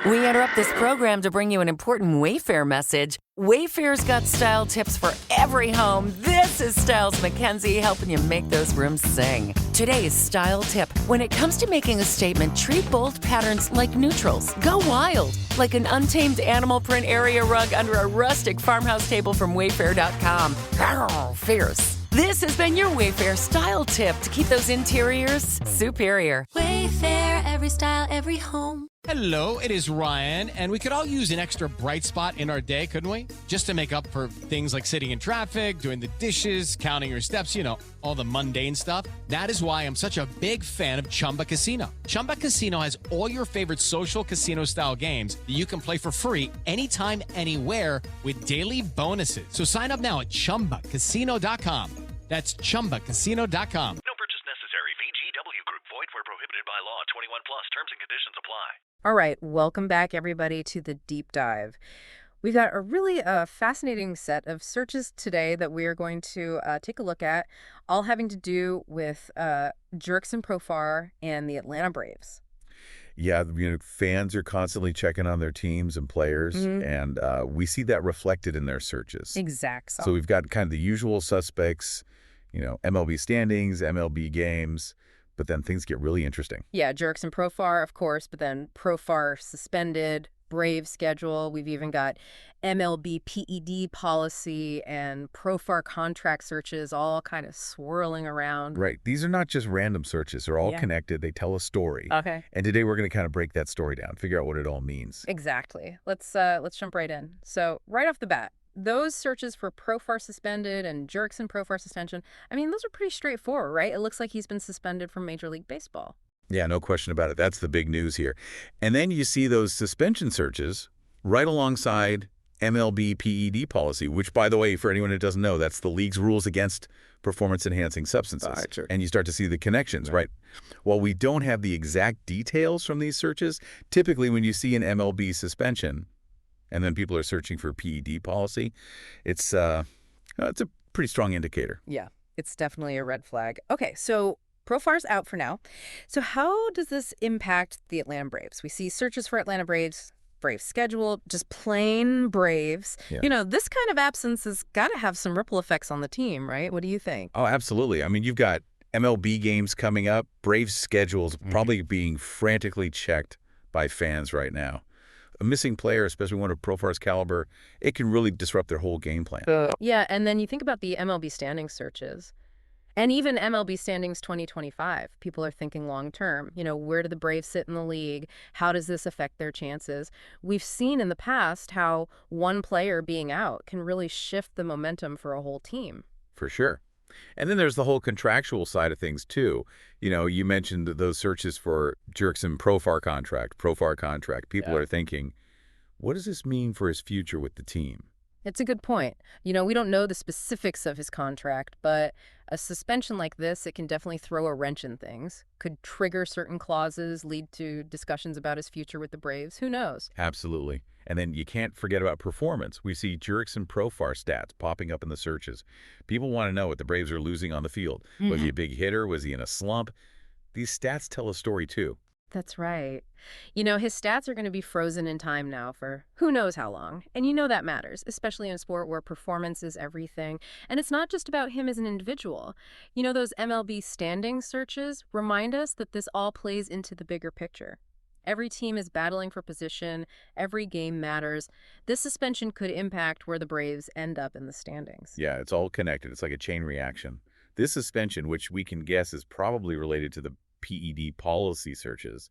We interrupt this program to bring you an important Wayfair message. Wayfair's got style tips for every home. This is Styles McKenzie helping you make those rooms sing. Today's style tip. When it comes to making a statement, treat bold patterns like neutrals. Go wild, like an untamed animal print area rug under a rustic farmhouse table from Wayfair.com. Arr, fierce. This has been your Wayfair style tip to keep those interiors superior. Wayfair, every style, every home. Hello, it is Ryan, and we could all use an extra bright spot in our day, couldn't we? Just to make up for things like sitting in traffic, doing the dishes, counting your steps, all the mundane stuff. That is why I'm such a big fan of Chumba Casino. Chumba Casino has all your favorite social casino-style games that you can play for free anytime, anywhere with daily bonuses. So sign up now at ChumbaCasino.com. That's ChumbaCasino.com. No purchase necessary. VGW Group. Void where prohibited by law. 21 plus. Terms and conditions apply. All right, welcome back, everybody, to the Deep Dive. We've got a really fascinating set of searches today that we are going to take a look at, all having to do with Jurickson Profar and the Atlanta Braves. Yeah, fans are constantly checking on their teams and players, and we see that reflected in their searches. Exactly. So we've got kind of the usual suspects, MLB standings, MLB games, but then things get really interesting. Yeah, Jurickson Profar, of course, but then Profar suspended, Braves schedule. We've even got MLB PED policy and Profar contract searches all kind of swirling around. Right. These are not just random searches. They're all connected. They tell a story. Okay. And today we're going to kind of break that story down, figure out what it all means. Exactly. Let's jump right in. So right off the bat, those searches for Profar suspended and Jurickson Profar suspension, those are pretty straightforward, right? It looks like he's been suspended from Major League Baseball. Yeah, no question about it. That's the big news here. And then you see those suspension searches right alongside MLB PED policy, which, by the way, for anyone who doesn't know, that's the league's rules against performance-enhancing substances. Right, sure. And you start to see the connections, right? While we don't have the exact details from these searches, typically when you see an MLB suspension and then people are searching for PED policy, it's a pretty strong indicator. Yeah, it's definitely a red flag. Okay, so Profar's out for now. So how does this impact the Atlanta Braves? We see searches for Atlanta Braves schedule, just plain Braves. Yeah. This kind of absence has got to have some ripple effects on the team, right? What do you think? Oh, absolutely. You've got MLB games coming up. Braves schedules probably being frantically checked by fans right now. A missing player, especially one of Profar's caliber, it can really disrupt their whole game plan. Yeah, and then you think about the MLB standings searches. And even MLB standings 2025, people are thinking long term. Where do the Braves sit in the league? How does this affect their chances? We've seen in the past how one player being out can really shift the momentum for a whole team. For sure. And then there's the whole contractual side of things, too. You mentioned those searches for Jurickson Profar contract. People are thinking, what does this mean for his future with the team? It's a good point. We don't know the specifics of his contract, but a suspension like this, it can definitely throw a wrench in things. Could trigger certain clauses, lead to discussions about his future with the Braves. Who knows? Absolutely. And then you can't forget about performance. We see Jurickson Profar stats popping up in the searches. People want to know what the Braves are losing on the field. Was he a big hitter? Was he in a slump? These stats tell a story, too. That's right. His stats are going to be frozen in time now for who knows how long. And that matters, especially in a sport where performance is everything. And it's not just about him as an individual. Those MLB standing searches remind us that this all plays into the bigger picture. Every team is battling for position. Every game matters. This suspension could impact where the Braves end up in the standings. Yeah, it's all connected. It's like a chain reaction. This suspension, which we can guess is probably related to the PED policy searches,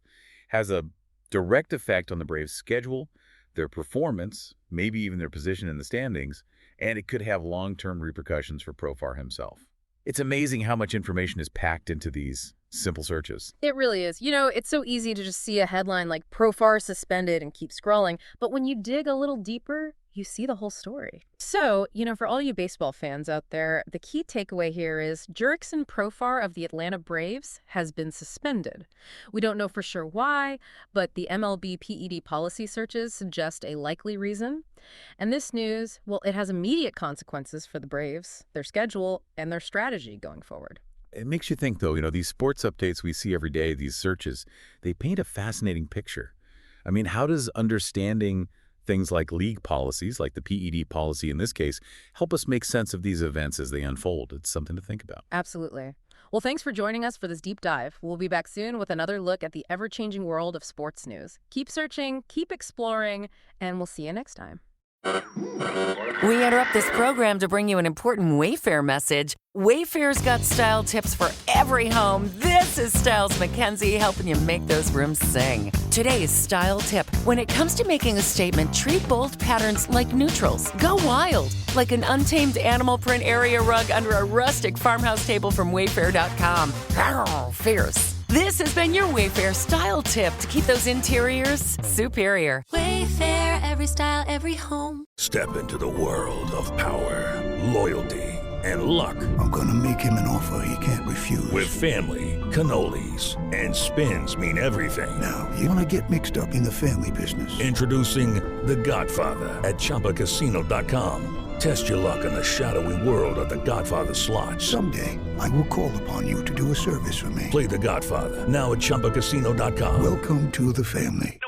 has a direct effect on the Braves' schedule, their performance, maybe even their position in the standings, and it could have long-term repercussions for Profar himself. It's amazing how much information is packed into these simple searches. It really is. It's so easy to just see a headline like Profar suspended and keep scrolling, but when you dig a little deeper, you see the whole story. So, for all you baseball fans out there, the key takeaway here is Jurickson Profar of the Atlanta Braves has been suspended. We don't know for sure why, but the MLB PED policy searches suggest a likely reason. And this news, well, it has immediate consequences for the Braves, their schedule, and their strategy going forward. It makes you think, though, these sports updates we see every day, these searches, they paint a fascinating picture. I mean, how does understanding things like league policies, like the PED policy in this case, help us make sense of these events as they unfold? It's something to think about. Absolutely. Well, thanks for joining us for this deep dive. We'll be back soon with another look at the ever-changing world of sports news. Keep searching, keep exploring, and we'll see you next time. We interrupt this program to bring you an important Wayfair message. Wayfair's got style tips for every home. This is Styles McKenzie helping you make those rooms sing. Today's style tip: when it comes to making a statement, treat bold patterns like neutrals. Go wild, like an untamed animal print area rug under a rustic farmhouse table from Wayfair.com. Arr, fierce. This has been your Wayfair style tip to keep those interiors superior. Wayfair, every style, every home. Step into the world of power, loyalty, and luck. I'm gonna make him an offer he can't refuse. With family, cannolis, and spins mean everything. Now, you wanna get mixed up in the family business. Introducing The Godfather at ChumbaCasino.com. Test your luck in the shadowy world of The Godfather slot. Someday, I will call upon you to do a service for me. Play The Godfather now at ChumbaCasino.com. Welcome to the family.